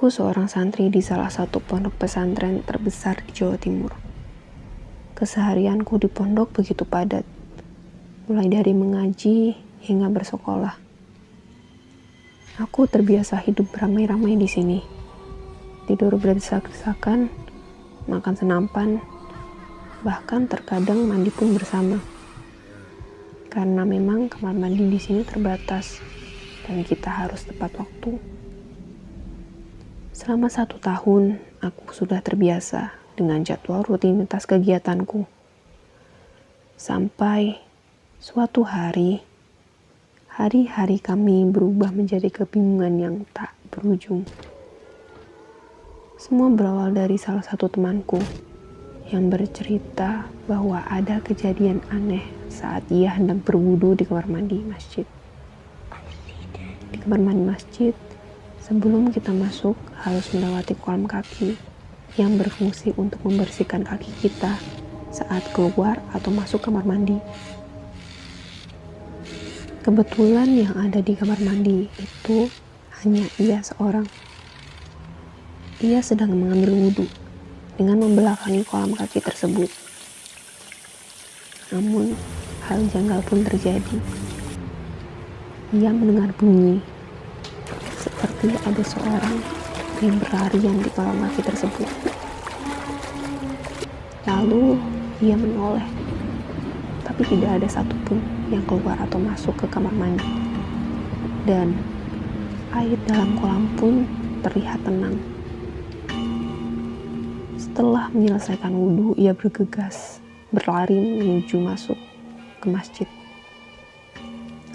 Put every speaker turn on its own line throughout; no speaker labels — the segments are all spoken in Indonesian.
Aku seorang santri di salah satu pondok pesantren terbesar di Jawa Timur. Keseharianku di pondok begitu padat, mulai dari mengaji hingga bersekolah. Aku terbiasa hidup beramai-ramai di sini. Tidur berdesak-desakan, makan senampan, bahkan terkadang mandi pun bersama. Karena memang kamar mandi di sini terbatas dan kita harus tepat waktu. Selama 1 tahun, aku sudah terbiasa dengan jadwal rutinitas kegiatanku. Sampai suatu hari, hari-hari kami berubah menjadi kebingungan yang tak berujung. Semua berawal dari salah satu temanku yang bercerita bahwa ada kejadian aneh saat ia hendak berwudu di kamar mandi masjid. Di kamar mandi masjid, sebelum kita masuk, harus melewati kolam kaki yang berfungsi untuk membersihkan kaki kita saat keluar atau masuk kamar mandi. Kebetulan yang ada di kamar mandi itu hanya ia seorang. Ia sedang mengambil wudhu dengan membelakangi kolam kaki tersebut. Namun, hal janggal pun terjadi. Ia mendengar bunyi seperti ada seorang yang berlarian di kolam kaki tersebut. Lalu ia menoleh, tapi tidak ada satupun yang keluar atau masuk ke kamar mandi. Dan air dalam kolam pun terlihat tenang. Setelah menyelesaikan wudhu, ia bergegas berlari menuju masuk ke masjid.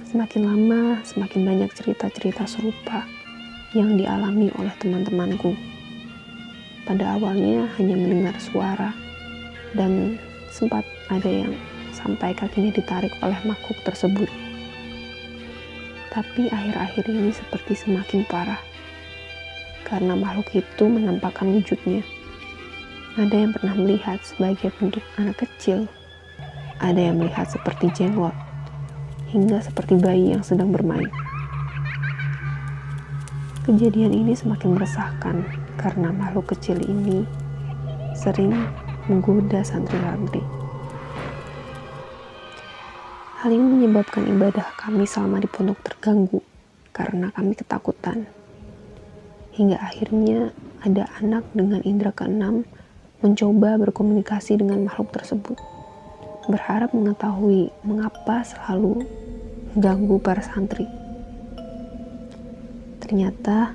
Semakin lama, semakin banyak cerita-cerita serupa yang dialami oleh teman-temanku. Pada awalnya hanya mendengar suara dan sempat ada yang sampai kakinya ditarik oleh makhluk tersebut. Tapi akhir-akhir ini seperti semakin parah karena makhluk itu menampakkan wujudnya. Ada yang pernah melihat sebagai bentuk anak kecil, ada yang melihat seperti jenglot, hingga seperti bayi yang sedang bermain. Kejadian ini semakin meresahkan karena makhluk kecil ini sering menggoda santri-santri. Hal ini menyebabkan ibadah kami selama di pondok terganggu karena kami ketakutan. Hingga akhirnya ada anak dengan indera keenam mencoba berkomunikasi dengan makhluk tersebut, berharap mengetahui mengapa selalu mengganggu para santri. Ternyata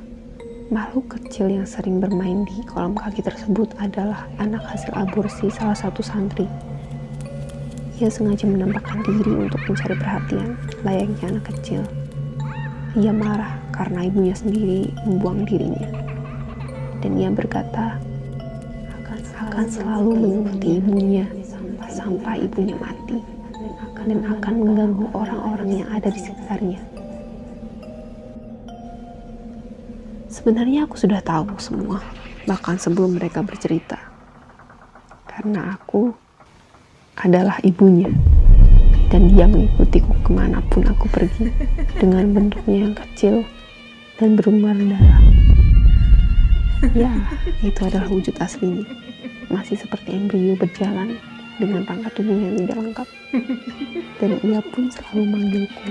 makhluk kecil yang sering bermain di kolam kaki tersebut adalah anak hasil aborsi salah satu santri. Ia sengaja menampakkan diri untuk mencari perhatian, layaknya anak kecil. Ia marah karena ibunya sendiri membuang dirinya. Dan ia berkata, akan selalu mengikuti ibunya sampai ibunya mati, dan akan mengganggu orang-orang yang ada di sekitarnya. Sebenarnya aku sudah tahu semua, bahkan sebelum mereka bercerita. Karena aku adalah ibunya, dan dia mengikutiku kemanapun aku pergi, dengan bentuknya yang kecil dan berlumuran darah. Ya, itu adalah wujud aslinya. Masih seperti embrio berjalan dengan rangka tubuh yang tidak lengkap. Dan ia pun selalu memanggilku.